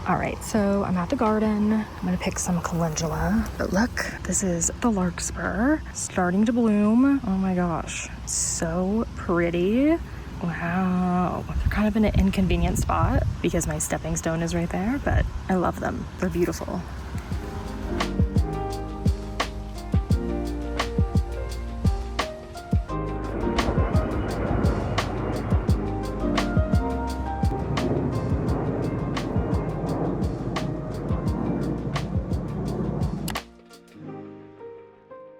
All right, so I'm at the garden. I'm gonna pick some calendula. But look, this is the larkspur starting to bloom. Oh my gosh, so pretty. Wow, they're kind of in an inconvenient spot because my stepping stone is right there, but I love them. They're beautiful.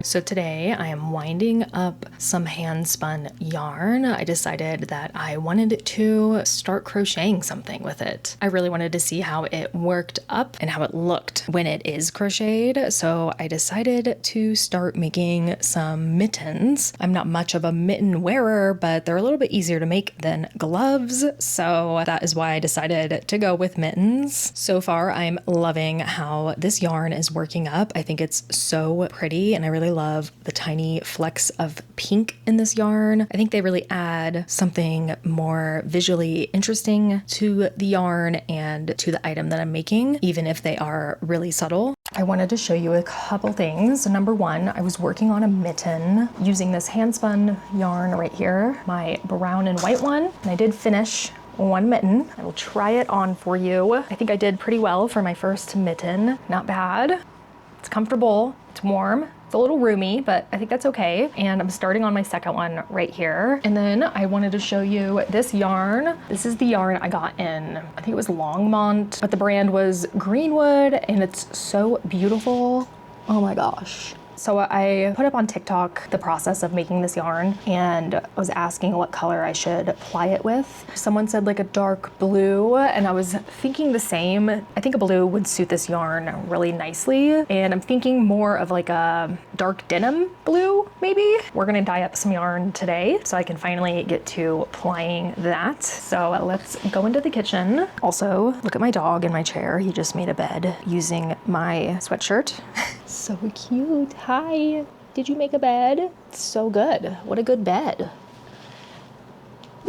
So today I am winding up some hand spun yarn. I decided that I wanted to start crocheting something with it. I really wanted to see how it worked up and how it looked when it is crocheted. So I decided to start making some mittens. I'm not much of a mitten wearer, but they're a little bit easier to make than gloves. So that is why I decided to go with mittens. So far, I'm loving how this yarn is working up. I think it's so pretty and I really love the tiny flecks of pink in this yarn. I think they really add something more visually interesting to the yarn and to the item that I'm making, even if they are really subtle. I wanted to show you a couple things. Number one, I was working on a mitten using this hand spun yarn right here, my brown and white one, and I did finish one mitten. I will try it on for you. I think I did pretty well for my first mitten. Not bad. It's comfortable, it's warm. It's a little roomy, but I think that's okay. And I'm starting on my second one right here. And then I wanted to show you this yarn. This is the yarn I got in, I think it was Longmont, but the brand was Greenwood, and it's so beautiful. Oh my gosh. So I put up on TikTok the process of making this yarn and I was asking what color I should apply it with. Someone said like a dark blue, and I was thinking the same. I think a blue would suit this yarn really nicely, and I'm thinking more of like a dark denim blue maybe. We're gonna dye up some yarn today so I can finally get to applying that. So let's go into the kitchen. Also, look at my dog in my chair. He just made a bed using my sweatshirt. So cute. Hi. Did you make a bed? It's so good. What a good bed.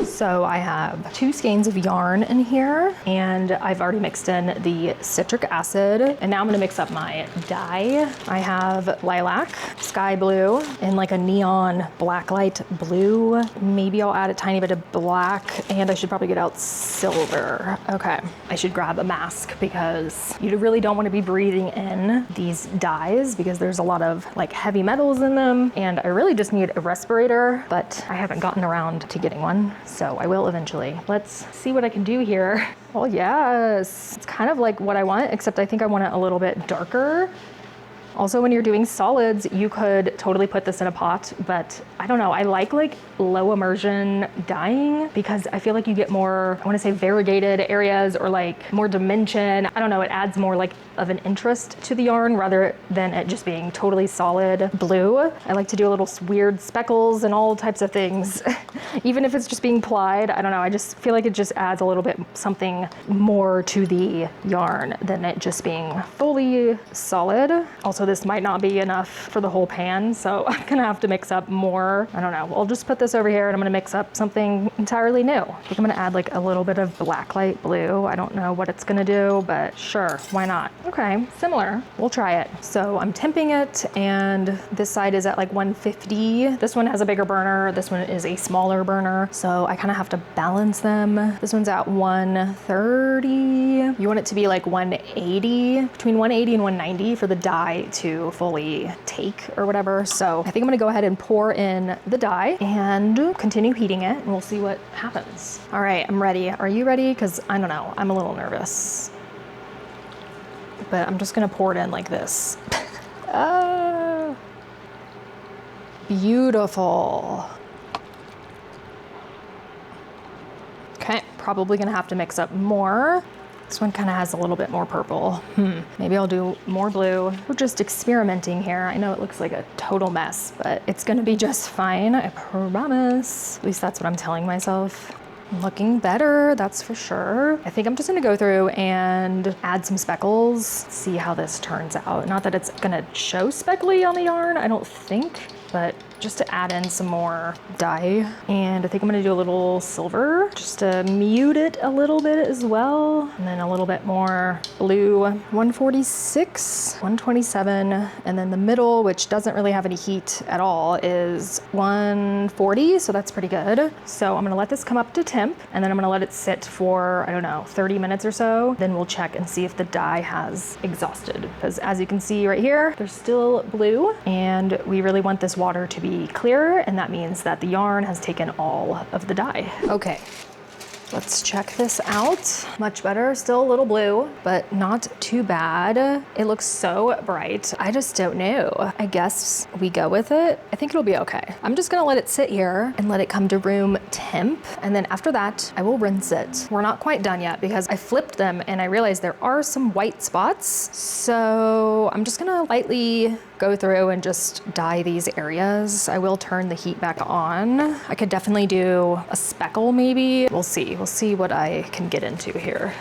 So I have 2 skeins of yarn in here, and I've already mixed in the citric acid, and now I'm gonna mix up my dye. I have lilac, sky blue, and like a neon black light blue. Maybe I'll add a tiny bit of black, and I should probably get out silver. Okay, I should grab a mask because you really don't want to be breathing in these dyes because there's a lot of like heavy metals in them, and I really just need a respirator, but I haven't gotten around to getting one. So I will eventually. Let's see what I can do here. Oh yes, it's kind of like what I want, except I think I want it a little bit darker. Also, when you're doing solids, you could totally put this in a pot, but I don't know. I like low immersion dyeing because I feel like you get more, I want to say variegated areas or like more dimension. I don't know. It adds more like of an interest to the yarn rather than it just being totally solid blue. I like to do a little weird speckles and all types of things. Even if it's just being plied, I don't know. I just feel like it just adds a little bit something more to the yarn than it just being fully solid. Also, this might not be enough for the whole pan, so I'm gonna have to mix up more. I don't know. I'll just put this over here and I'm gonna mix up something entirely new. I think I'm gonna add like a little bit of black light blue. I don't know what it's gonna do, but sure, why not? Okay, similar. We'll try it. So I'm temping it, and this side is at like 150. This one has a bigger burner. This one is a smaller burner. So I kind of have to balance them. This one's at 130. You want it to be like 180, between 180 and 190 for the dye to fully take or whatever. So I think I'm gonna go ahead and pour in the dye and continue heating it, and we'll see what happens. All right, I'm ready. Are you ready? Because I don't know, I'm a little nervous. But I'm just gonna pour it in like this. Beautiful. Okay, probably gonna have to mix up more. This one kind of has a little bit more purple. Maybe I'll do more blue. We're just experimenting here. I know it looks like a total mess, but it's gonna be just fine, I promise. At least that's what I'm telling myself. Looking better, that's for sure. I think I'm just gonna go through and add some speckles, see how this turns out. Not that it's gonna show speckly on the yarn, I don't think, but just to add in some more dye. And I think I'm gonna do a little silver just to mute it a little bit as well. And then a little bit more blue, 146, 127. And then the middle, which doesn't really have any heat at all, is 140. So that's pretty good. So I'm gonna let this come up to temp, and then I'm gonna let it sit for, I don't know, 30 minutes or so. Then we'll check and see if the dye has exhausted. Because as you can see right here, there's still blue, and we really want this water to be clear, and that means that the yarn has taken all of the dye. Okay. Let's check this out. Much better, still a little blue, but not too bad. It looks so bright. I just don't know. I guess we go with it. I think it'll be okay. I'm just gonna let it sit here and let it come to room temp. And then after that, I will rinse it. We're not quite done yet because I flipped them and I realized there are some white spots. So I'm just gonna lightly go through and just dye these areas. I will turn the heat back on. I could definitely do a speckle maybe. We'll see. We'll see what I can get into here.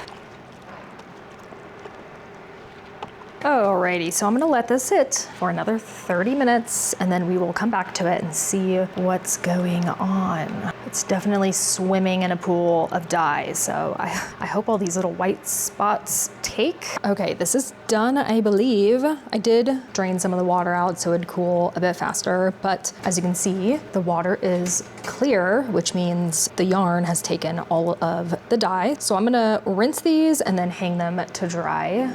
Alrighty, so I'm gonna let this sit for another 30 minutes and then we will come back to it and see what's going on. It's definitely swimming in a pool of dye, so I hope all these little white spots take. Okay, this is done, I believe. I did drain some of the water out so it'd cool a bit faster, but as you can see, the water is clear, which means the yarn has taken all of the dye. So I'm gonna rinse these and then hang them to dry.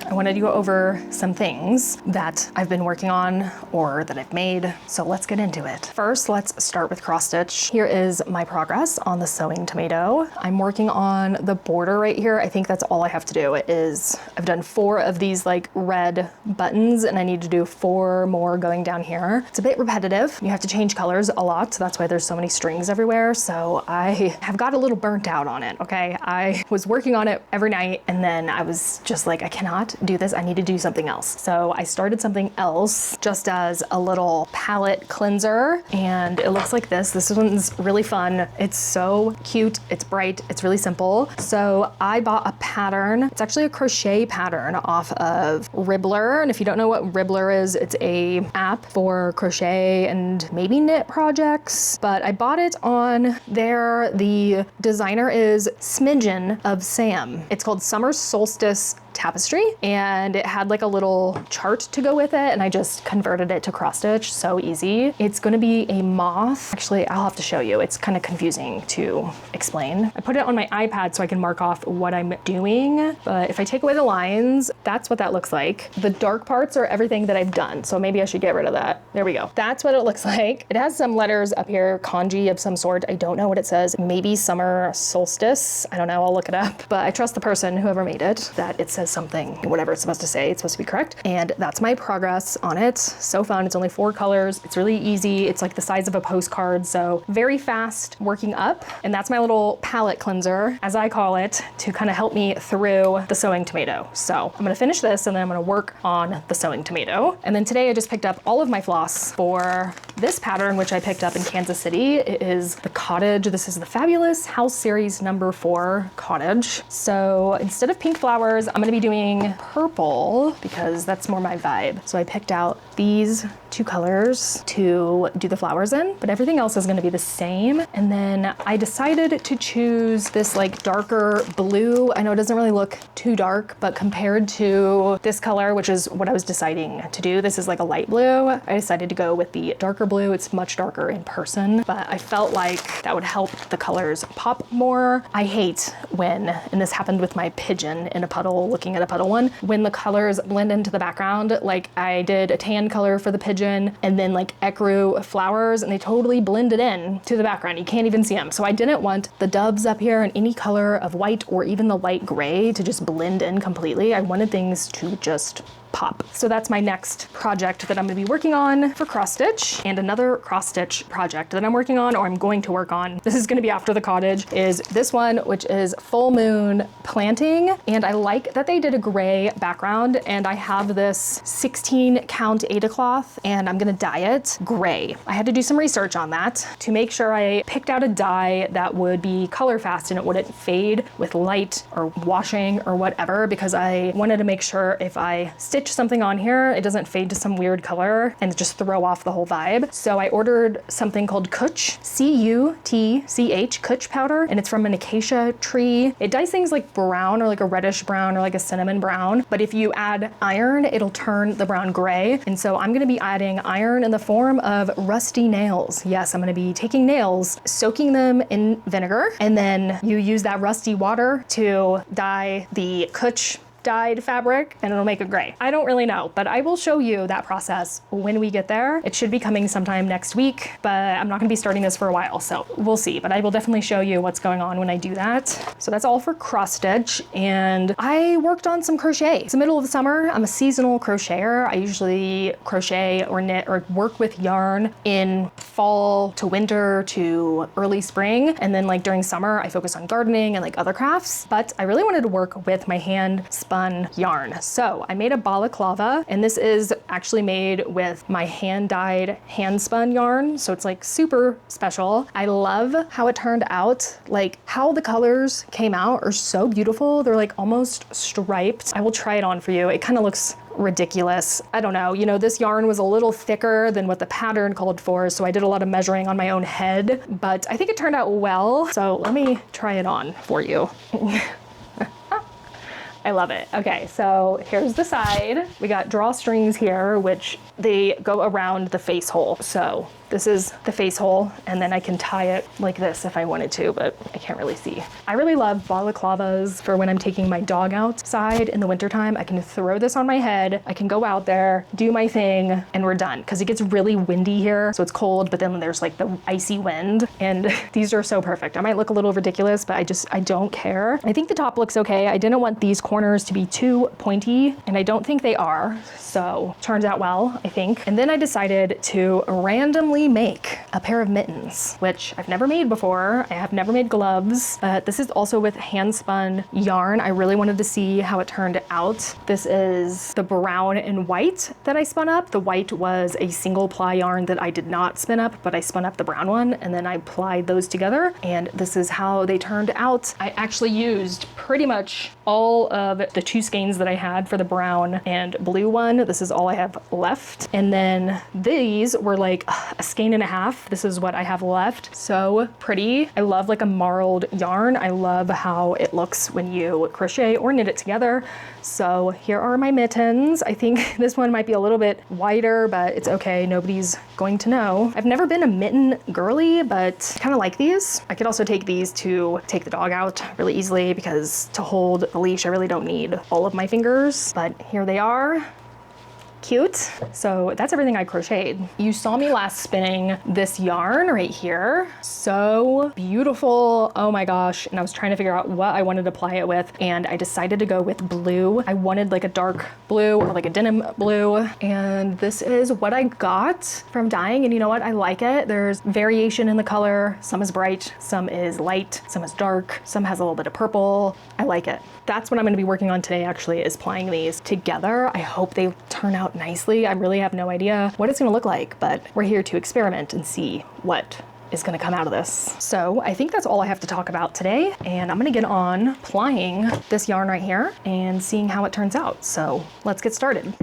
I wanted to go over some things that I've been working on or that I've made, so let's get into it. First, let's start with cross stitch. Here is my progress on the sewing tomato. I'm working on the border right here. I think that's all I have to do is, I've done 4 of these like red buttons and I need to do 4 more going down here. It's a bit repetitive. You have to change colors a lot, so that's why there's so many strings everywhere. So I have got a little burnt out on it, okay? I was working on it every night and then I was just like, I cannot do this, I need to do something else. So I started something else just as a little palette cleanser, and it looks like this. This one's really fun. It's so cute, it's bright, it's really simple. So I bought a pattern. It's actually a crochet pattern off of Ribbler, and if you don't know what Ribbler is, it's a app for crochet and maybe knit projects, but I bought it on there. The designer is Smidgen of Sam. It's called Summer Solstice Tapestry, and it had like a little chart to go with it, and I just converted it to cross stitch. So easy. It's going to be a moth. Actually, I'll have to show you. It's kind of confusing to explain. I put it on my iPad so I can mark off what I'm doing, but if I take away the lines, that's what that looks like. The dark parts are everything that I've done, so maybe I should get rid of that. There we go. That's what it looks like. It has some letters up here, kanji of some sort. I don't know what it says. Maybe summer solstice. I don't know. I'll look it up, but I trust the person, whoever made it, that it says something, whatever it's supposed to say, it's supposed to be correct. And that's my progress on it. So fun. It's only 4 colors. It's really easy. It's like the size of a postcard, so very fast working up. And that's my little palette cleanser, as I call it, to kind of help me through the sewing tomato. So I'm gonna finish this and then I'm gonna work on the sewing tomato. And then today I just picked up all of my floss for this pattern, which I picked up in Kansas City. It is the cottage. This is the Fabulous House Series number 4 cottage. So instead of pink flowers, I'm gonna be doing purple because that's more my vibe. So I picked out these 2 colors to do the flowers in, but everything else is gonna be the same. And then I decided to choose this like darker blue. I know it doesn't really look too dark, but compared to this color, which is what I was deciding to do, this is like a light blue. I decided to go with the darker blue. It's much darker in person, but I felt like that would help the colors pop more. I hate when, and this happened with my pigeon in a puddle, looking at a puddle one, when the colors blend into the background. Like I did a tan color for the pigeon and then like ecru flowers, and they totally blended in to the background. You can't even see them. So I didn't want the doves up here in any color of white or even the light gray to just blend in completely. I wanted things to just pop. So that's my next project that I'm gonna be working on for cross stitch. And another cross stitch project that I'm working on, or I'm going to work on, this is gonna be after the cottage, is this one, which is full moon planting. And I like that they did a gray background, and I have this 16 count Aida cloth, and I'm gonna dye it gray. I had to do some research on that to make sure I picked out a dye that would be color fast and it wouldn't fade with light or washing or whatever, because I wanted to make sure if I stitch something on here, it doesn't fade to some weird color and just throw off the whole vibe. So I ordered something called Cutch, C-U-T-C-H, Cutch powder, and it's from an acacia tree. It dyes things like brown or like a reddish brown or like a cinnamon brown, but if you add iron, it'll turn the brown gray. And so I'm gonna be adding iron in the form of rusty nails. Yes, I'm gonna be taking nails, soaking them in vinegar, and then you use that rusty water to dye the Cutch dyed fabric, and it'll make it gray. I don't really know, but I will show you that process when we get there. It should be coming sometime next week, but I'm not gonna be starting this for a while, so we'll see. But I will definitely show you what's going on when I do that. So that's all for cross stitch, and I worked on some crochet. It's the middle of the summer. I'm a seasonal crocheter. I usually crochet or knit or work with yarn in fall to winter to early spring, and then like during summer, I focus on gardening and like other crafts, but I really wanted to work with my hand spun yarn. So I made a balaclava, and this is actually made with my hand dyed hand spun yarn. So it's like super special. I love how it turned out. Like how the colors came out are so beautiful. They're like almost striped. I will try it on for you. It kind of looks ridiculous. I don't know, you know, this yarn was a little thicker than what the pattern called for, so I did a lot of measuring on my own head, but I think it turned out well. So let me try it on for you. I love it. Okay, so here's the side. We got drawstrings here, which they go around the face hole. So this is the face hole, and then I can tie it like this if I wanted to, but I can't really see. I really love balaclavas for when I'm taking my dog outside in the wintertime. I can throw this on my head, I can go out there, do my thing, and we're done. Because it gets really windy here, so it's cold, but then there's like the icy wind, and these are so perfect. I might look a little ridiculous, but I don't care. I think the top looks okay. I didn't want these corners to be too pointy, and I don't think they are, so turns out well, I think. And then I decided to randomly make a pair of mittens, which I've never made before. I have never made gloves. This is also with hand spun yarn. I really wanted to see how it turned out. This is the brown and white that I spun up. The white was a single ply yarn that I did not spin up, but I spun up the brown one, and then I plied those together, and this is how they turned out. I actually used pretty much all of the 2 skeins that I had for the brown and blue one. This is all I have left. And then these were like a skein and a half. This is what I have left. So pretty. I love like a marled yarn. I love how it looks when you crochet or knit it together. So here are my mittens. I think this one might be a little bit wider, but it's okay. Nobody's going to know. I've never been a mitten girly, but kind of like these. I could also take these to take the dog out really easily, because to hold the leash, I really don't need all of my fingers, but here they are. Cute. So that's everything I crocheted. You saw me last spinning this yarn right here. So beautiful. Oh my gosh. And I was trying to figure out what I wanted to apply it with, and I decided to go with blue. I wanted like a dark blue or like a denim blue, and this is what I got from dyeing. And you know what? I like it. There's variation in the color. Some is bright, some is light, some is dark, some has a little bit of purple. I like it. That's what I'm going to be working on today, actually, is plying these together. I hope they turn out nicely. I really have no idea what it's going to look like, but we're here to experiment and see what is going to come out of this. So I think that's all I have to talk about today, and I'm going to get on plying this yarn right here and seeing how it turns out. So let's get started.